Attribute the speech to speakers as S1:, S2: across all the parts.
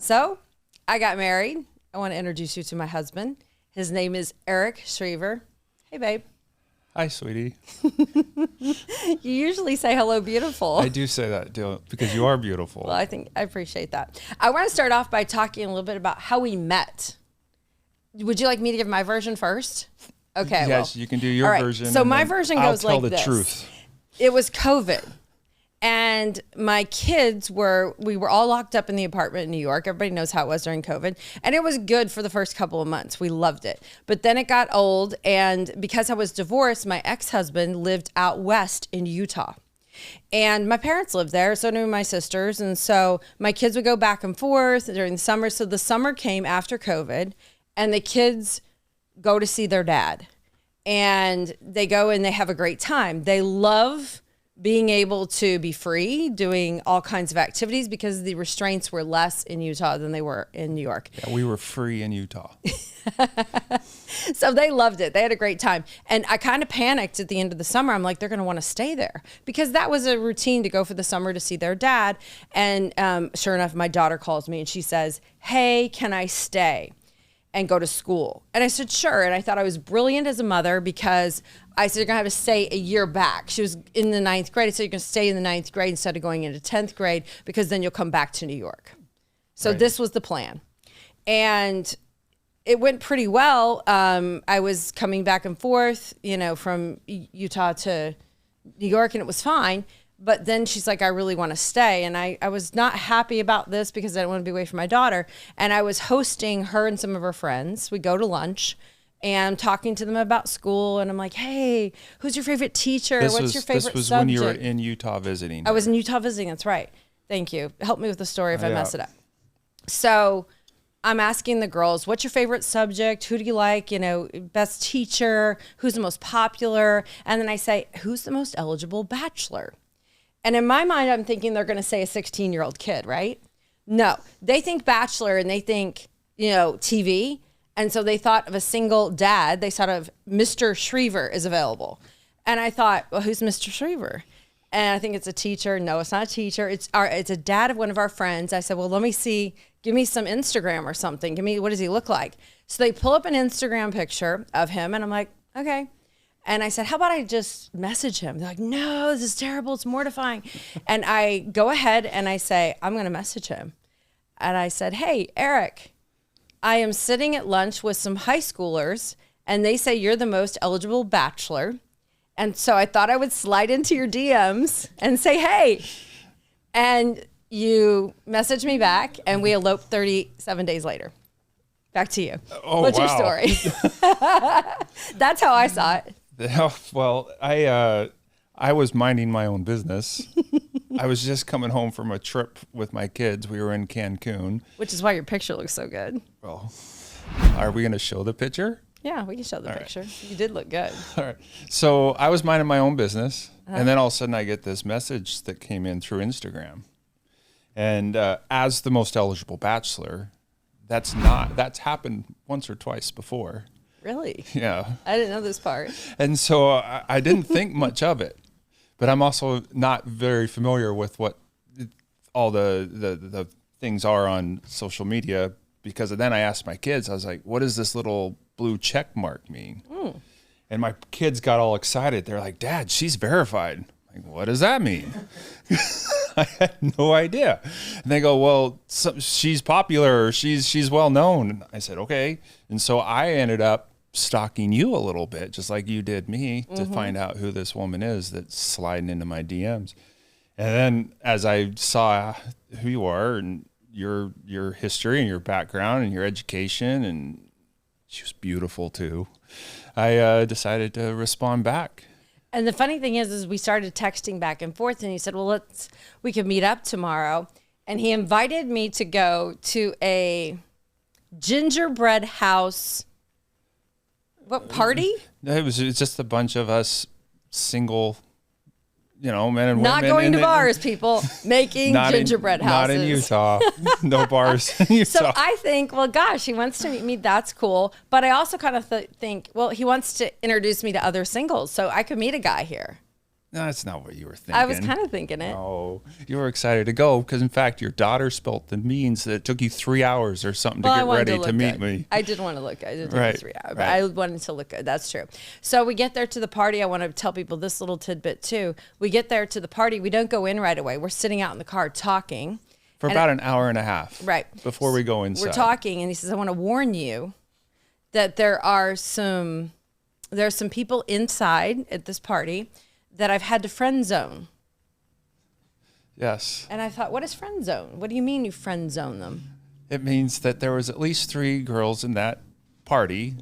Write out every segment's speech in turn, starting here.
S1: So I got married. I want to introduce you to my husband. His name is Eric Schriever. Hey, babe.
S2: Hi, sweetie.
S1: You usually say hello, beautiful.
S2: I do say that because you are beautiful.
S1: Well, I appreciate that. I want to start off by talking a little bit about how we met. Would you like me to give my version first? Okay.
S2: Yes, you can do your version.
S1: So my version goes like this.
S2: I'll tell the truth.
S1: It was COVID. And my kids we were all locked up in the apartment in New York. Everybody knows how it was during COVID. And it was good for the first couple of months. We loved it. But then it got old. And because I was divorced, my ex-husband lived out west in Utah. And my parents lived there. So did my sisters. And so my kids would go back and forth during the summer. So the summer came after COVID. And the kids go to see their dad. And they go and they have a great time. They love being able to be free, doing all kinds of activities because the restraints were less in Utah than they were in New York.
S2: Yeah, we were free in Utah.
S1: So they loved it. They had a great time. And I kind of panicked at the end of the summer. I'm like, they're going to want to stay there because that was a routine to go for the summer to see their dad. And sure enough, my daughter calls me and she says, hey, can I stay and go to school? And I said, sure. And I thought I was brilliant as a mother because I said, you're going to have to stay a year back. She was in the 9th grade. So you're going to stay in the 9th grade instead of going into 10th grade because then you'll come back to New York. So right. This was the plan. And it went pretty well. I was coming back and forth, from Utah to New York, and it was fine. But then she's like, I really want to stay. And I was not happy about this because I didn't want to be away from my daughter. And I was hosting her and some of her friends. We go to lunch and I'm talking to them about school. And I'm like, hey, who's your favorite teacher? What's your favorite subject?
S2: This was when you were in Utah visiting.
S1: I was in Utah visiting. That's right. Thank you. Help me with the story if I mess it up. So I'm asking the girls, what's your favorite subject? Who do you like? Best teacher? Who's the most popular? And then I say, who's the most eligible bachelor? And in my mind, I'm thinking they're going to say a 16-year-old kid, right? No, they think bachelor and they think, TV. And so they thought of a single dad. They thought of Mr. Schriever is available. And I thought, well, who's Mr. Schriever? And I think it's a teacher. No, it's not a teacher. It's a dad of one of our friends. I said, well, let me see. Give me some Instagram or something. What does he look like? So they pull up an Instagram picture of him. And I'm like, okay. And I said, how about I just message him? They're like, no, this is terrible. It's mortifying. And I go ahead and I say, I'm going to message him. And I said, hey, Eric, I am sitting at lunch with some high schoolers and they say you're the most eligible bachelor. And so I thought I would slide into your DMs and say, hey. And you messaged me back and we eloped 37 days later. Back to you.
S2: Oh,
S1: what's
S2: wow.
S1: your story? That's how I saw it.
S2: Well, I was minding my own business. I was just coming home from a trip with my kids. We were in Cancun.
S1: Which is why your picture looks so good.
S2: Well, are we going to show the picture?
S1: Yeah, we can show the picture. Right. You did look good.
S2: All right. So I was minding my own business. And then all of a sudden I get this message that came in through Instagram. And as the most eligible bachelor, that's happened once or twice before.
S1: Really?
S2: Yeah.
S1: I didn't know this part.
S2: And so I didn't think much of it, but I'm also not very familiar with what all the things are on social media, because then I asked my kids, I was like, what does this little blue check mark mean? And my kids got all excited. They're like, Dad, she's verified. I'm like, what does that mean? I had no idea. And they go, well, she's popular, or she's well known. And I said, okay. And so I ended up stalking you a little bit, just like you did me, to find out who this woman is that's sliding into my DMs. And then as I saw who you are and your history and your background and your education, and she was beautiful too, I decided to respond back.
S1: And the funny thing is we started texting back and forth, and he said, well, we could meet up tomorrow. And he invited me to go to a gingerbread house. What party?
S2: It's just a bunch of us single, men and women.
S1: Not going to bars, people. Making gingerbread houses.
S2: Not in Utah. No bars in Utah.
S1: So I think, well, gosh, he wants to meet me. That's cool. But I also kind of think, well, he wants to introduce me to other singles, so I could meet a guy here.
S2: No, that's not what you were thinking.
S1: I was kind of thinking it.
S2: Oh, you were excited to go because, in fact, your daughter spelt the means that it took you 3 hours or something to get ready to meet me.
S1: I did want to look good. I did
S2: Right,
S1: take 3 hours,
S2: right.
S1: but I wanted to look good. That's true. So we get there to the party. I want to tell people this little tidbit too. We get there to the party. We don't go in right away. We're sitting out in the car talking.
S2: For about an hour and a half.
S1: Right.
S2: Before we go inside.
S1: We're talking, and he says, I want to warn you that there's some people inside at this party that I've had to friend zone.
S2: Yes.
S1: And I thought, what is friend zone? What do you mean you friend zone them?
S2: It means that there was at least 3 girls in that party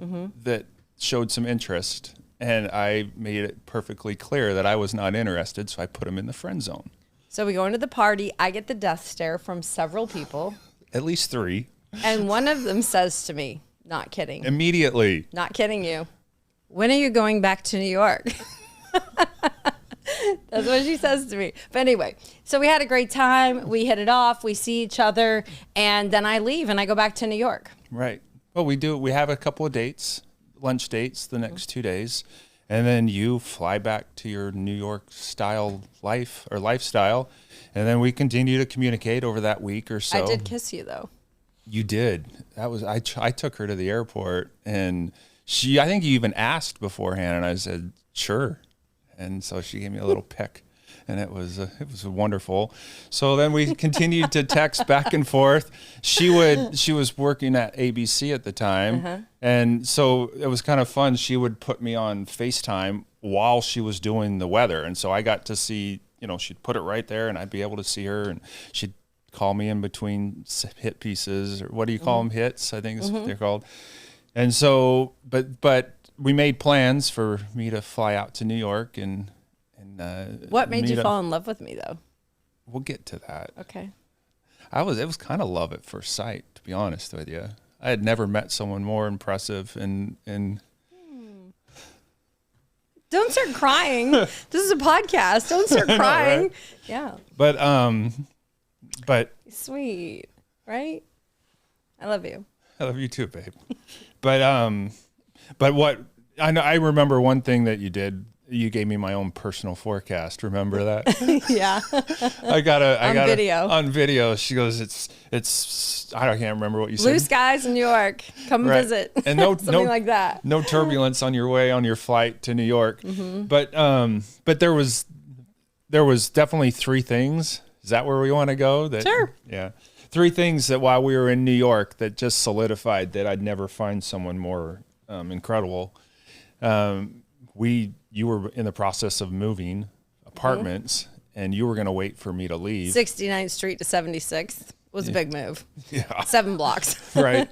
S2: that showed some interest, and I made it perfectly clear that I was not interested, so I put them in the friend zone.
S1: So we go into the party. I get the death stare from several people.
S2: At least 3.
S1: And one of them says to me, not kidding.
S2: Immediately.
S1: Not kidding you. When are you going back to New York? That's what she says to me. But anyway, so we had a great time. We hit it off. We see each other. And then I leave and I go back to New York.
S2: Right. Well, we have a couple of dates, lunch dates the next 2 days. And then you fly back to your New York style lifestyle. And then we continue to communicate over that week or so.
S1: I did kiss you though.
S2: You did. I took her to the airport, and I think you even asked beforehand, and I said, sure. And so she gave me a little peck, and it was wonderful. So then we continued to text back and forth. She was working at ABC at the time, and so it was kind of fun. She would put me on FaceTime while she was doing the weather, and so I got to see, she'd put it right there, and I'd be able to see her, and she'd call me in between hit pieces, or what do you call them? Hits, I think is what they're called. And so, but we made plans for me to fly out to New York and
S1: what made you fall in love with me though?
S2: We'll get to that.
S1: Okay.
S2: It was kind of love at first sight, to be honest with you. I had never met someone more impressive and
S1: Don't start crying. This is a podcast. Don't start crying.
S2: Right?
S1: Yeah.
S2: But
S1: sweet, right? I love you.
S2: I love you too, babe. But what I remember one thing that you did. You gave me my own personal forecast. Remember that?
S1: Yeah.
S2: I got
S1: video.
S2: On video. She goes, it's. I can't remember what you said.
S1: Blue skies in New York. Come visit.
S2: And no,
S1: something like that.
S2: No turbulence on your flight to New York. But there was definitely 3 things. Is that where we want to go?
S1: Sure.
S2: Yeah. 3 things that while we were in New York that just solidified that I'd never find someone more incredible. You were in the process of moving apartments, and you were going to wait for me to leave.
S1: 69th Street to 76th was a big move.
S2: Yeah.
S1: 7 blocks.
S2: Right.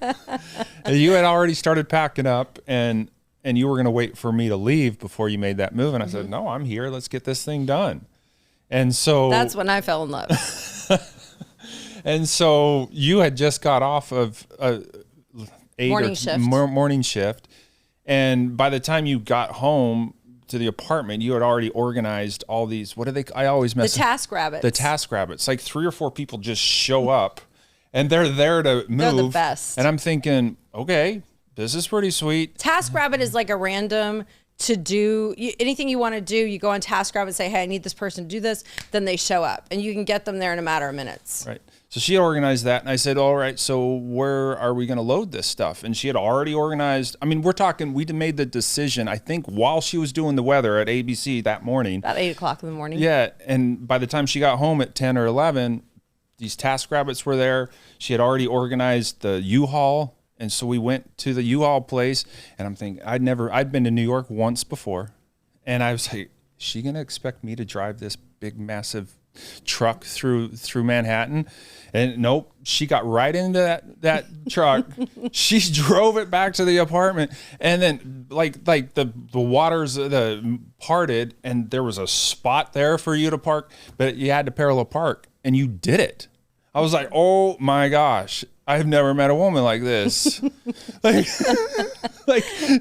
S2: And you had already started packing up, and you were going to wait for me to leave before you made that move. And I said, no, I'm here. Let's get this thing done. And so
S1: that's when I fell in love.
S2: And so you had just got off of morning shift. And by the time you got home to the apartment, you had already organized all these, I always mess
S1: The task rabbits.
S2: The task rabbits. Like 3 or 4 people just show up and they're there to move.
S1: They're the best.
S2: And I'm thinking, okay, this is pretty sweet.
S1: Task rabbit is like a random to do anything you want to do. You go on task rabbit and say, hey, I need this person to do this. Then they show up and you can get them there in a matter of minutes.
S2: Right. So she organized that, and I said, all right, so where are we going to load this stuff? And she had already organized. I mean, we made the decision, I think, while she was doing the weather at ABC that morning.
S1: About 8 o'clock in the morning.
S2: Yeah, and by the time she got home at 10 or 11, these task rabbits were there. She had already organized the U-Haul, and so we went to the U-Haul place, and I'm thinking, I'd been to New York once before, and I was like, is she going to expect me to drive this big, massive truck through Manhattan? And nope, she got right into that truck. She drove it back to the apartment, and then like the waters parted, and there was a spot there for you to park, but you had to parallel park, and you did it. I was like, oh my gosh, I've never met a woman like this. like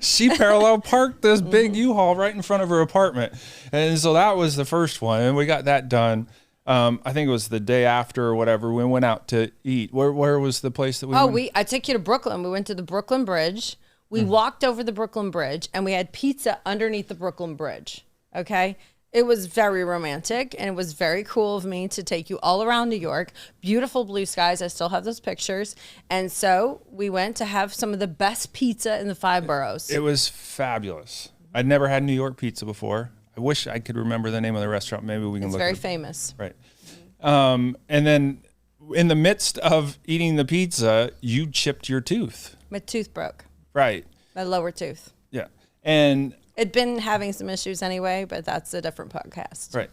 S2: she parallel parked this big U-Haul right in front of her apartment, and so that was the first one, and we got that done. I think it was the day after or whatever. We went out to eat. Where was the place that we went?
S1: I took you to Brooklyn. We went to the Brooklyn Bridge. We walked over the Brooklyn Bridge, and we had pizza underneath the Brooklyn Bridge. Okay? It was very romantic, and it was very cool of me to take you all around New York. Beautiful blue skies. I still have those pictures. And so we went to have some of the best pizza in the 5 boroughs.
S2: It was fabulous. I'd never had New York pizza before. I wish I could remember the name of the restaurant. Maybe we can look.
S1: It's very famous.
S2: Right. And then in the midst of eating the pizza, you chipped your tooth.
S1: My tooth broke.
S2: Right.
S1: My lower tooth.
S2: Yeah. And
S1: it'd been having some issues anyway, but that's a different podcast.
S2: Right.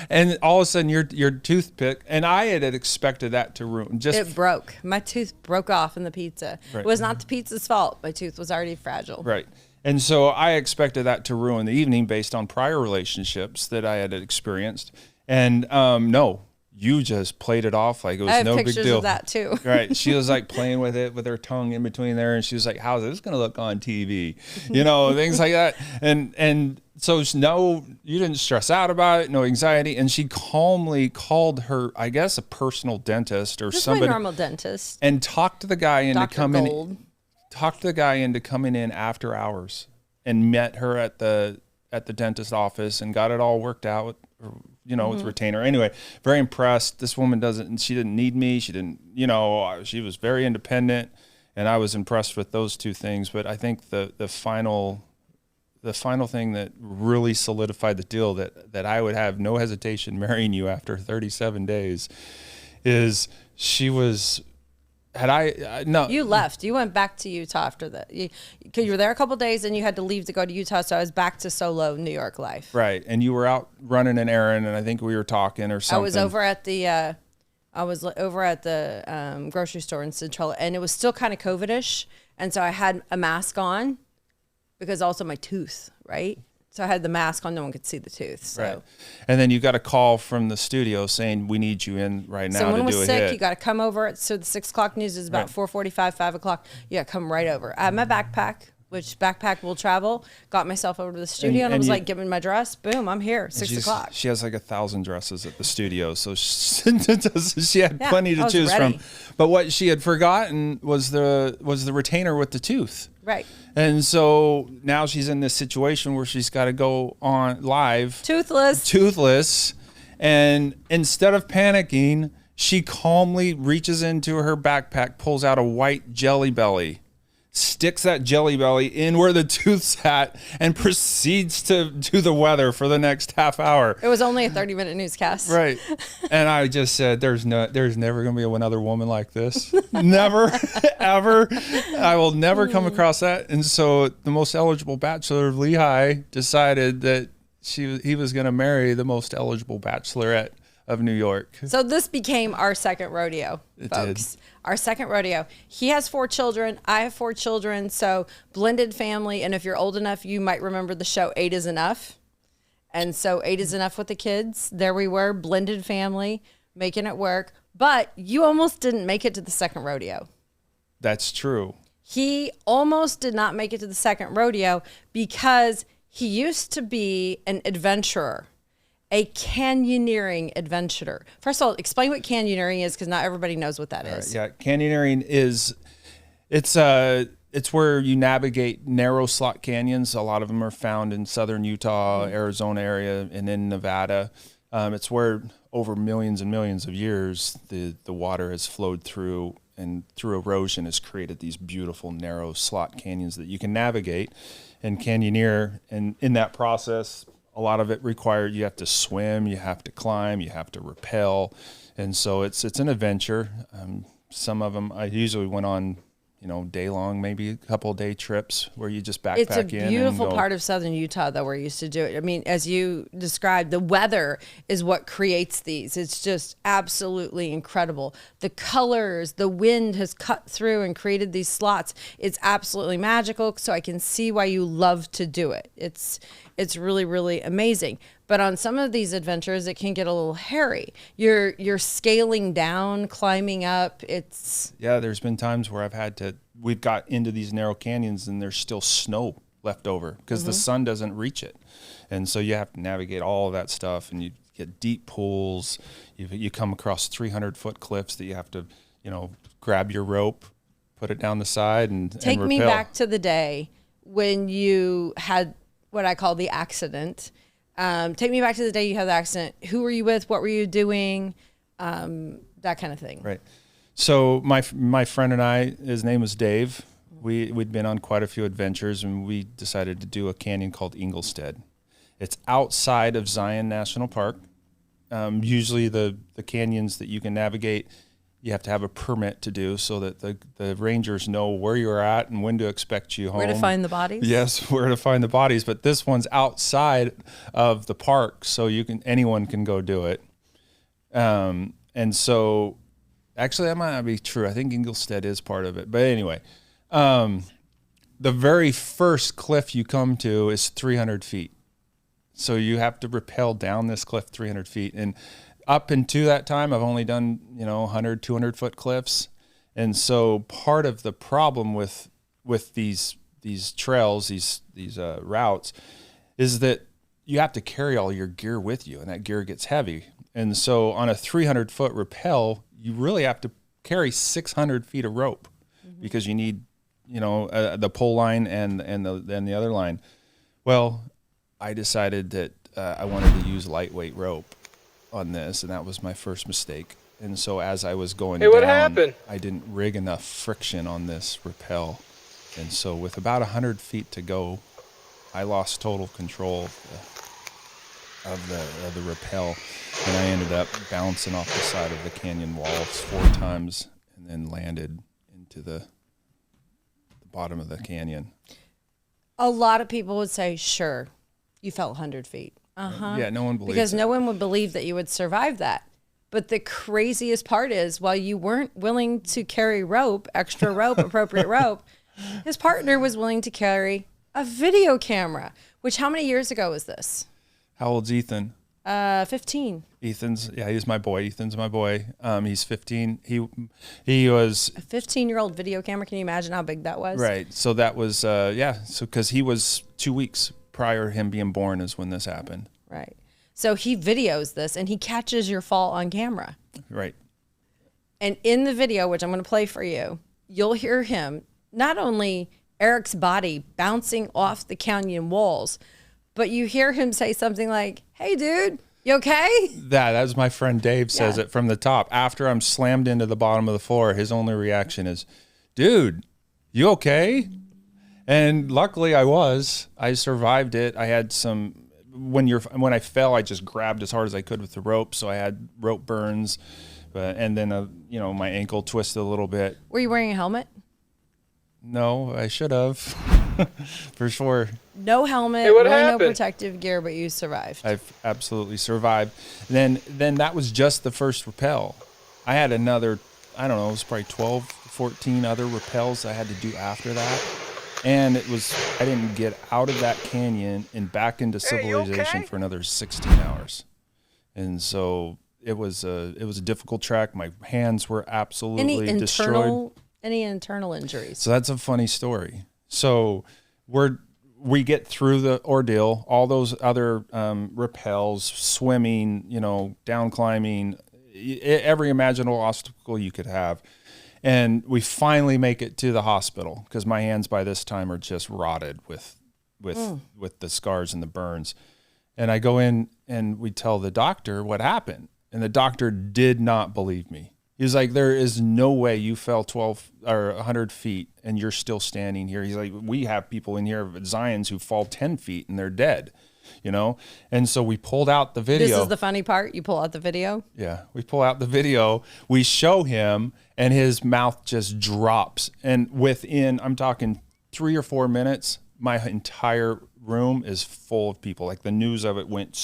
S2: And all of a sudden your toothpick, and I had expected that to ruin.
S1: It broke. My tooth broke off in the pizza. Right. It was not the pizza's fault. My tooth was already fragile.
S2: Right. And so I expected that to ruin the evening based on prior relationships that I had experienced. And no, you just played it off like it was no big deal. I have pictures
S1: of that too.
S2: Right. She was like playing with it with her tongue in between there. And she was like, how's this going to look on TV? You know, things like that. And so no, you didn't stress out about it, no anxiety. And she calmly called her, I guess, a personal dentist or somebody.
S1: My normal dentist.
S2: And talked to the guy into coming
S1: Gold.
S2: Talked the guy into coming in after hours and met her at the dentist office and got it all worked out, with retainer. Anyway, very impressed. This woman she didn't need me. She didn't, she was very independent, and I was impressed with those two things. But I think the final thing that really solidified the deal that I would have no hesitation marrying you after 37 days is she was. No.
S1: You left. You went back to Utah after that. You were there a couple of days, and you had to leave to go to Utah. So I was back to solo New York life.
S2: Right, and you were out running an errand, and I think we were talking or something.
S1: I was over at the grocery store in Central, and it was still kind of COVID-ish, and so I had a mask on because also my tooth, right? So I had the mask on, no one could see the tooth. So.
S2: Right. And then you got a call from the studio saying, we need you in right now to do a hit.
S1: Someone was sick, you got to come over. So the 6 o'clock news is about 4:45, 5 o'clock. Yeah, come right over. I had my backpack, which backpack will travel, got myself over to the studio, and I was like, give me my dress. Boom, I'm here, 6 o'clock.
S2: She has like 1,000 dresses at the studio, so she had plenty to choose from. But what she had forgotten was the retainer with the tooth.
S1: Right.
S2: And so now she's in this situation where she's got to go on live. Toothless. And instead of panicking, she calmly reaches into her backpack, pulls out a white Jelly Belly, sticks that Jelly Belly in where the tooth's at, and proceeds to do the weather for the next half hour.
S1: It was only a 30-minute newscast.
S2: Right. And I just said, there's never going to be another woman like this. Never, ever. I will never come across that. And so the most eligible bachelor of Lehigh decided that he was going to marry the most eligible bachelorette of New York.
S1: So this became our second rodeo, folks. Our second rodeo. He has 4 children. I have 4 children. So blended family. And if you're old enough, you might remember the show 8 is Enough. And so 8 is Enough with the kids. There we were, blended family, making it work. But you almost didn't make it to the second rodeo.
S2: That's true.
S1: He almost did not make it to the second rodeo because he used to be an adventurer. A canyoneering adventurer. First of all, explain what canyoneering is, because not everybody knows what that is.
S2: Yeah, canyoneering is it's where you navigate narrow slot canyons. A lot of them are found in southern Utah, Arizona area, and in Nevada. It's where over millions and millions of years the water has flowed through, and through erosion has created these beautiful narrow slot canyons that you can navigate and canyoneer. And in that process, a lot of it required you have to swim, you have to climb, you have to rappel, and so it's an adventure. Some of them I usually went on, day long, maybe a couple of day trips where you just backpack in.
S1: It's a beautiful part of southern Utah that we're used to do it. I mean, as you described, the weather is what creates these. It's just absolutely incredible. The colors, the wind has cut through and created these slots. It's absolutely magical. So I can see why you love to do it. It's really, really amazing. But on some of these adventures, it can get a little hairy. You're scaling down, climbing up.
S2: There's been times where we've got into these narrow canyons and there's still snow left over because the sun doesn't reach it. And so you have to navigate all of that stuff, and you get deep pools. You come across 300-foot cliffs that you have to, grab your rope, put it down the side, and
S1: Take me back to the day when you had what I call the accident. Take me back to the day you had the accident. Who were you with? What were you doing? That kind of thing.
S2: Right. So my friend and I, his name was Dave. We'd been on quite a few adventures, and we decided to do a canyon called Inglestead. It's outside of Zion National Park. Usually the canyons that you can navigate, you have to have a permit to do so that the rangers know where you're at and when to expect you home.
S1: Where to find the bodies?
S2: Yes, where to find the bodies. But this one's outside of the park, so anyone can go do it. And so, actually, that might not be true. I think Inglestead is part of it. But anyway, the very first cliff you come to is 300 feet. So you have to rappel down this cliff 300 feet. And up into that time, I've only done, 100, 200 foot cliffs. And so part of the problem with these trails, these routes, is that you have to carry all your gear with you, and that gear gets heavy. And so on a 300 foot rappel, you really have to carry 600 feet of rope because you need, the pole line and the other line. Well, I decided that I wanted to use lightweight rope on this, and that was my first mistake. And so as I was going down,
S3: what happened?
S2: I didn't rig enough friction on this rappel. And so with about 100 feet to go, I lost total control of the rappel, and I ended up bouncing off the side of the canyon walls 4 times and then landed into the bottom of the canyon.
S1: A lot of people would say, sure, you fell 100 feet.
S2: Yeah, no one believes
S1: because
S2: that.
S1: no one would believe that you would survive that. But the craziest part is, while you weren't willing to carry rope, extra rope, appropriate rope, his partner was willing to carry a video camera. Which, how many years ago was this?
S2: How old's Ethan?
S1: 15.
S2: He's my boy. Ethan's my boy. He's 15. He was
S1: a 15-year-old video camera. Can you imagine how big that was?
S2: Right. So that was So because he was 2 weeks prior to him being born is when this happened.
S1: Right. So he videos this and he catches your fall on camera.
S2: Right.
S1: And in the video, which I'm going to play for you, you'll hear him, not only Eric's body bouncing off the canyon walls, but you hear him say something like, "Hey, dude, you okay?"
S2: That was my friend Dave says it from the top. After I'm slammed into the bottom of the floor, his only reaction is, "Dude, you okay?" And luckily I survived it. I had when I fell, I just grabbed as hard as I could with the rope. So I had rope burns, and then, my ankle twisted a little bit.
S1: Were you wearing a helmet?
S2: No, I should have, for sure.
S1: No helmet,
S3: Hey, what
S1: really
S3: happened?
S1: no protective gear, but you survived.
S2: I've absolutely survived. Then that was just the first rappel. I had another, I don't know, it was probably 12, 14 other rappels I had to do after that. And I didn't get out of that canyon and back into civilization for another 16 hours. And so it was a difficult trek. My hands were absolutely destroyed.
S1: Any internal injuries?
S2: So that's a funny story. So we get through the ordeal, all those other rappels, swimming, down climbing, every imaginable obstacle you could have. And we finally make it to the hospital because my hands by this time are just rotted with the scars and the burns. And I go in and we tell the doctor what happened. And the doctor did not believe me. He was like, "There is no way you fell 12 or 100 feet and you're still standing here." He's like, "We have people in here at Zion's who fall 10 feet and they're dead, And so we pulled out the video.
S1: This is the funny part. You pull out the video.
S2: Yeah, we pull out the video. We show him, and his mouth just drops. And within, I'm talking 3 or 4 minutes, my entire room is full of people. Like the news of it went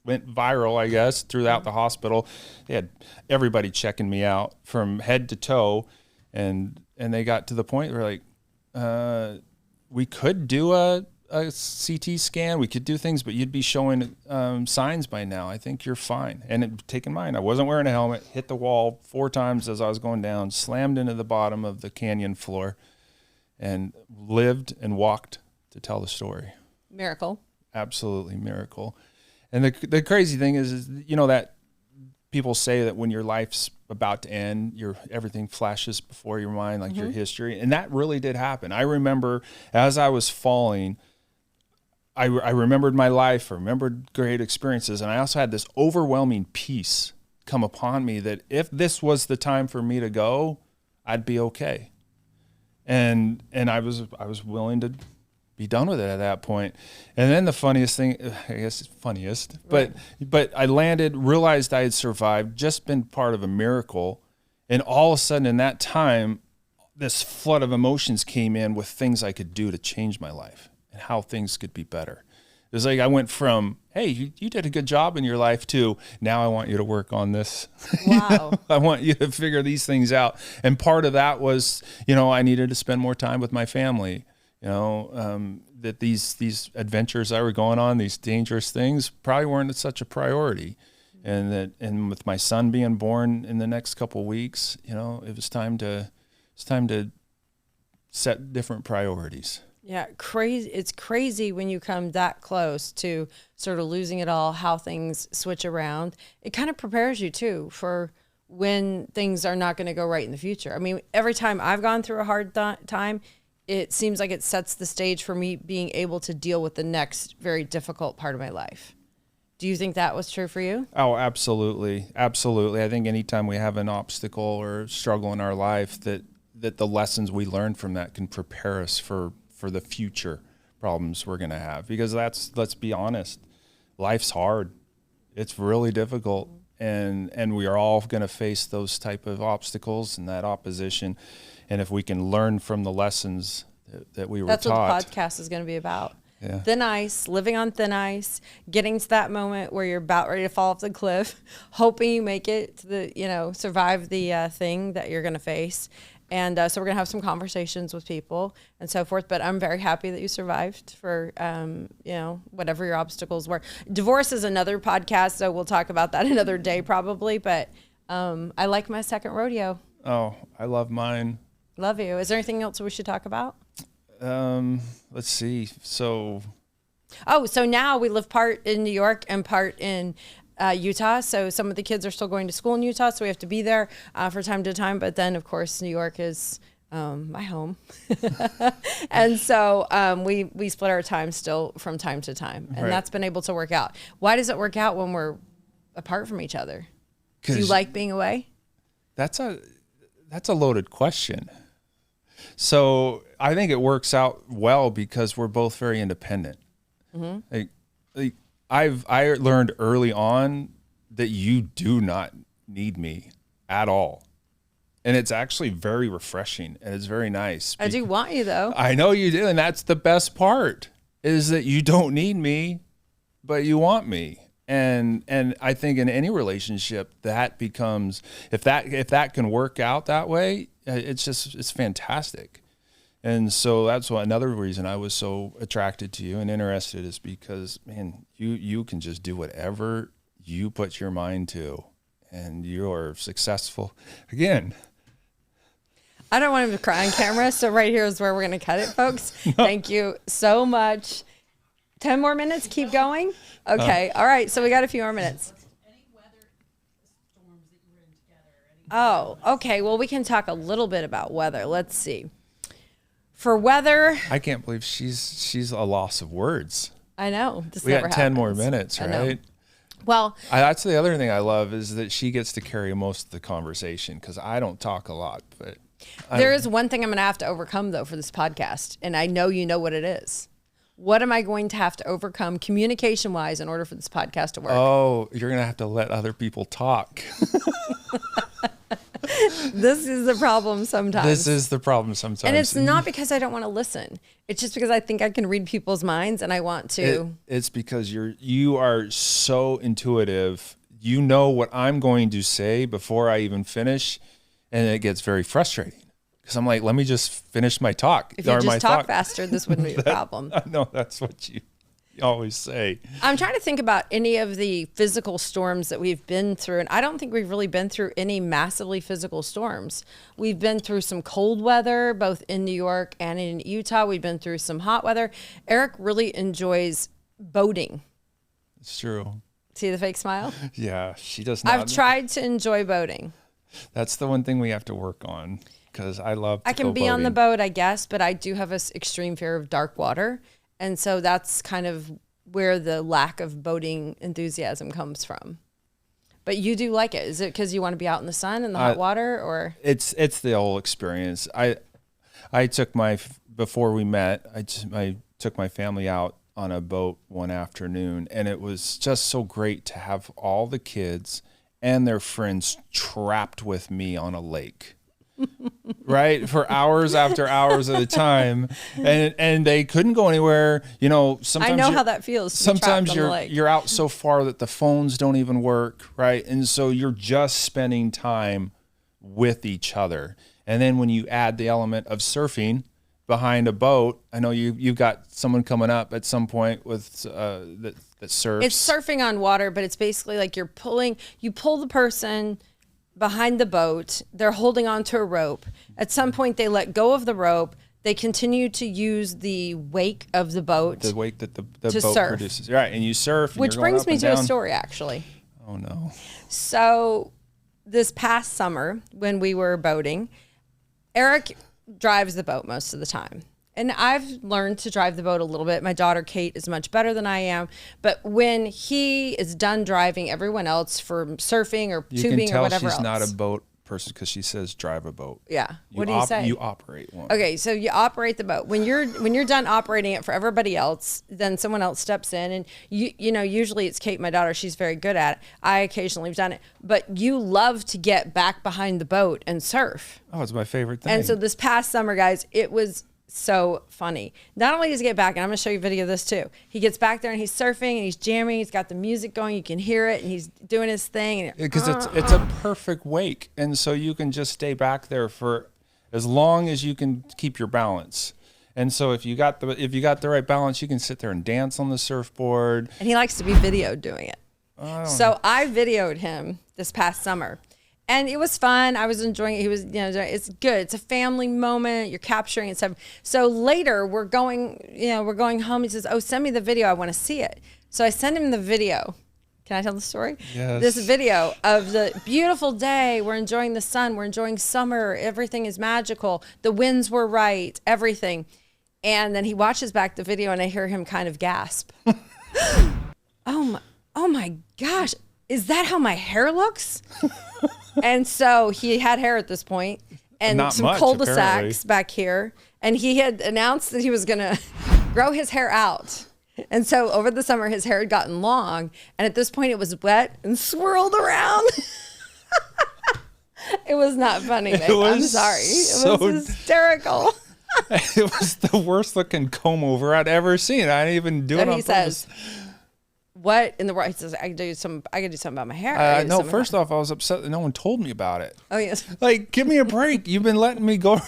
S2: viral, I guess, throughout the hospital. They had everybody checking me out from head to toe, and they got to the point where like, we could do a CT scan, we could do things, but you'd be showing signs by now. I think you're fine. And take in mind, I wasn't wearing a helmet, hit the wall 4 times as I was going down, slammed into the bottom of the canyon floor, and lived and walked to tell the story.
S1: Miracle.
S2: Absolutely miracle. And the crazy thing is that people say that when your life's about to end, everything flashes before your mind, like your history. And that really did happen. I remember as I was falling, I remembered my life, I remembered great experiences, and I also had this overwhelming peace come upon me that if this was the time for me to go, I'd be okay. And I was willing to be done with it at that point. And then the funniest thing, I guess it's funniest, but I landed, realized I had survived, just been part of a miracle. And all of a sudden in that time, this flood of emotions came in with things I could do to change my life and how things could be better. It was like I went from, hey, you did a good job in your life, to now I want you to work on this.
S1: Wow.
S2: I want you to figure these things out. And part of that was, I needed to spend more time with my family. That these adventures I were going on, these dangerous things, probably weren't such a priority. And with my son being born in the next couple of weeks, it was time to set different priorities.
S1: Yeah, crazy. It's crazy when you come that close to sort of losing it all, how things switch around. It kind of prepares you too for when things are not going to go right in the future. I mean, every time I've gone through a hard time, it seems like it sets the stage for me being able to deal with the next very difficult part of my life. Do you think that was true for you?
S2: Oh, absolutely. Absolutely. I think anytime we have an obstacle or struggle in our life, that the lessons we learn from that can prepare us for the future problems we're going to have. Because let's be honest, life's hard. It's really difficult. And we are all going to face those type of obstacles and that opposition. And if we can learn from the lessons that we were taught.
S1: That's what the podcast is going to be about.
S2: Yeah.
S1: Thin ice, living on thin ice, getting to that moment where you're about ready to fall off the cliff, hoping you make it to survive the thing that you're going to face. And so we're going to have some conversations with people and so forth. But I'm very happy that you survived for, whatever your obstacles were. Divorce is another podcast, so we'll talk about that another day probably. But I like my second rodeo.
S2: Oh, I love mine.
S1: Love you. Is there anything else we should talk about?
S2: Let's see. So
S1: now we live part in New York and part in Utah. So some of the kids are still going to school in Utah, so we have to be there for time to time. But then, of course, New York is my home. And so we split our time still from time to time. And that's been able to work out. Why does it work out when we're apart from each other? Do you like being away? That's
S2: a loaded question. So I think it works out well because we're both very independent. Mm-hmm. I learned early on that you do not need me at all. And it's actually very refreshing and it's very nice.
S1: I do want you though.
S2: I know you do. And that's the best part, is that you don't need me, but you want me. And I think in any relationship that becomes, if that can work out that way, it's fantastic. And so that's another reason I was so attracted to you and interested, is because, man, you can just do whatever you put your mind to, and you're successful. Again,
S1: I don't want him to cry on camera, so right here is where we're going to cut it, folks. No. Thank you so much. 10 more minutes, keep going? Okay, all right, so we got a few more minutes.
S3: Any weather storms that you were in together?
S1: Oh, okay, well, we can talk a little bit about weather. Let's see. For weather,
S2: I can't believe she's a loss of words.
S1: I know.
S2: We got 10 more minutes, right?
S1: Well,
S2: that's the other thing I love, is that she gets to carry most of the conversation, because I don't talk a lot. But
S1: there is one thing I'm going to have to overcome, though, for this podcast, and I know you know what it is. What am I going to have to overcome communication-wise in order for this podcast to work?
S2: Oh, you're going to have to let other people talk.
S1: This is the problem sometimes.
S2: And
S1: it's not because I don't want to listen. It's just because I think I can read people's minds and I want to.
S2: It's because you are so intuitive. You know what I'm going to say before I even finish, and it gets very frustrating. Because I'm like, let me just finish my talk.
S1: If you just talk faster, this wouldn't be a problem.
S2: I know, that's what you always say.
S1: I'm trying to think about any of the physical storms that we've been through, and I don't think we've really been through any massively physical storms. We've been through some cold weather, both in New York and in Utah. We've been through some hot weather. Eric really enjoys boating.
S2: It's true.
S1: See the fake smile?
S2: Yeah, she does not.
S1: I've tried to enjoy boating.
S2: That's the one thing we have to work on, because I love to
S1: I can be
S2: boating.
S1: on the boat, I guess, but I do have an extreme fear of dark water. And so that's kind of where the lack of boating enthusiasm comes from. But you do like it. Is it because you want to be out in the sun and the hot water, or?
S2: It's the whole experience. I took before we met, I took my family out on a boat one afternoon, and it was just so great to have all the kids and their friends trapped with me on a lake. Right, for hours after hours at a time, and they couldn't go anywhere. You know, sometimes
S1: I know how that feels.
S2: Sometimes you're out so far that the phones don't even work, right? And so you're just spending time with each other. And then when you add the element of surfing behind a boat, I know you've got someone coming up at some point with that surfs.
S1: It's surfing on water, but it's basically like you pull the person behind the boat. They're holding onto a rope. At some point, they let go of the rope. They continue to use the wake of the boat.
S2: The wake that the boat
S1: surf.
S2: produces. Right, and you surf. And
S1: which
S2: you're going
S1: brings
S2: up
S1: me
S2: and
S1: to a
S2: down.
S1: story, actually.
S2: Oh, no.
S1: So this past summer, when we were boating, Eric drives the boat most of the time. And I've learned to drive the boat a little bit. My daughter, Kate, is much better than I am. But when he is done driving everyone else for surfing or tubing or whatever else.
S2: You can tell she's not a boat person because she says drive a boat.
S1: Yeah. What do you say?
S2: You operate one.
S1: Okay, so you operate the boat. When you're done operating it for everybody else, then someone else steps in, and you know, usually it's Kate, my daughter. She's very good at it. I occasionally have done it, but you love to get back behind the boat and surf.
S2: Oh, it's my favorite thing.
S1: And so this past summer, guys, it was so funny. Not only does he get back, and I'm going to show you a video of this too. He gets back there and he's surfing and he's jamming. He's got the music going. You can hear it, and he's doing his thing.
S2: Because it's a perfect wake, and so you can just stay back there for as long as you can keep your balance. And so if you got the right balance, you can sit there and dance on the surfboard.
S1: And he likes to be videoed doing it. So I videoed him this past summer. And it was fun. I was enjoying it. He was, it's good. It's a family moment. You're capturing it. So later we're going home. He says, "Oh, send me the video. I want to see it." So I send him the video. Can I tell the story?
S2: Yes.
S1: This video of the beautiful day. We're enjoying the sun. We're enjoying summer. Everything is magical. The winds were right. Everything. And then he watches back the video, and I hear him kind of gasp. Oh my gosh. Is that how my hair looks? And so he had hair at this point, and
S2: Not
S1: some
S2: much,
S1: cul-de-sacs
S2: apparently.
S1: back here. And he had announced that he was going to grow his hair out. And so over the summer, his hair had gotten long. And at this point, it was wet and swirled around. It was not funny, babe. I'm sorry. It was hysterical.
S2: It was the worst looking comb over I'd ever seen. I didn't even do it on
S1: He
S2: purpose.
S1: says, "What in the world?" He says, "I could do something about my hair."
S2: No, first off, I was upset that no one told me about it.
S1: Oh, yes.
S2: Like, give me a break. You've been letting me go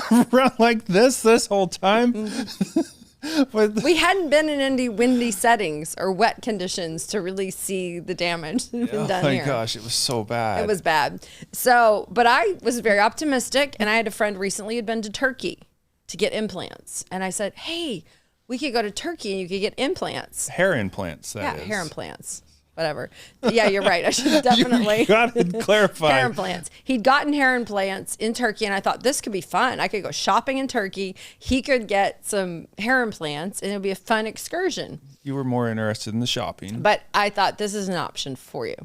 S2: around like this whole time. But
S1: We hadn't been in any windy settings or wet conditions to really see the damage that had been done here.
S2: Oh my gosh, it was so bad.
S1: It was bad. So, but I was very optimistic, and I had a friend recently who'd been to Turkey to get implants. And I said, "Hey, we could go to Turkey and you could get implants."
S2: hair implants. That is.
S1: Hair implants. Whatever. Yeah, you're right. I should definitely.
S2: You got to clarify.
S1: Hair implants. He'd gotten hair implants in Turkey, and I thought this could be fun. I could go shopping in Turkey. He could get some hair implants, and it would be a fun excursion.
S2: You were more interested in the shopping.
S1: But I thought this is an option for you.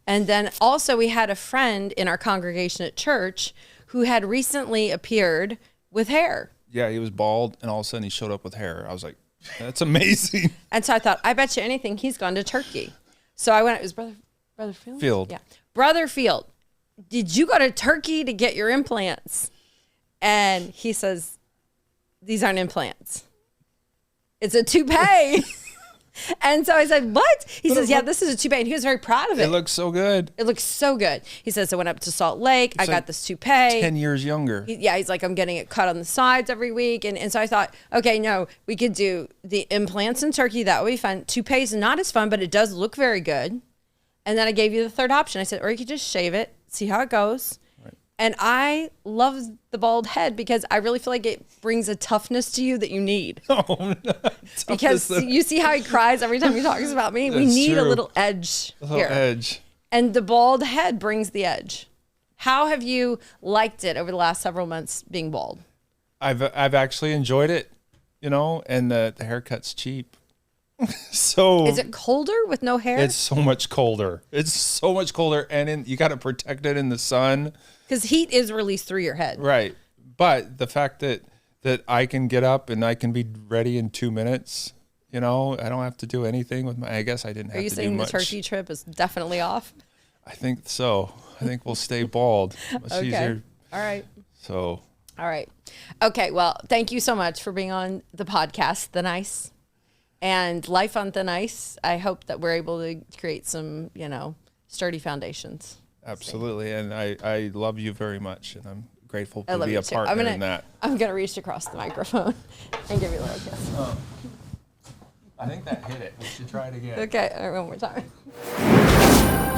S1: And then also we had a friend in our congregation at church who had recently appeared with hair.
S2: Yeah, he was bald, and all of a sudden he showed up with hair. I was like, that's amazing.
S1: And so I thought, I bet you anything he's gone to Turkey. So I went, it was Brother Field?
S2: Field.
S1: Yeah. Brother Field, did you go to Turkey to get your implants? And he says, "These aren't implants. It's a toupee." And so I said, "What?" He says, "Yeah, this is a toupee." And he was very proud of it.
S2: It looks so good.
S1: It looks so good. He says, "I went up to Salt Lake. I got
S2: like
S1: this toupee."
S2: 10 years younger.
S1: He's like, "I'm getting it cut on the sides every week." And so I thought, okay, no, we could do the implants in Turkey. That would be fun. Toupee's not as fun, but it does look very good. And then I gave you the third option. I said, or you could just shave it, see how it goes. Right. And I love the bald head because I really feel like it brings a toughness to you that you need.
S2: Oh,
S1: Because you see how he cries every time he talks about me. We
S2: That's
S1: need a
S2: true.
S1: little edge
S2: a little
S1: here.
S2: edge.
S1: And the bald head brings the edge. How have you liked it over the last several months being bald?
S2: I've actually enjoyed it. you know, and the haircut's cheap. So
S1: Is it colder with no hair?
S2: it's so much colder. It's so much colder, and you got to protect it in the sun.
S1: Because heat is released through your head.
S2: Right. But the fact that I can get up and I can be ready in 2 minutes, you know, I don't have to do anything with I guess I didn't have to do much.
S1: Are you saying the turkey trip is definitely off?
S2: I think so. I think we'll stay bald. Much
S1: Okay.
S2: easier.
S1: All right.
S2: So.
S1: All right. Okay. Well, thank you so much for being on the podcast, Thin Ice, and Life on Thin Ice. I hope that we're able to create some, you know, sturdy foundations.
S2: Absolutely. And I love you very much. And I'm grateful
S1: I
S2: to
S1: love
S2: be
S1: you
S2: a
S1: too.
S2: partner in that.
S1: I'm going to reach across the microphone and give you a little kiss.
S2: I think that hit it. We should try it again.
S1: Okay. All right, one more time.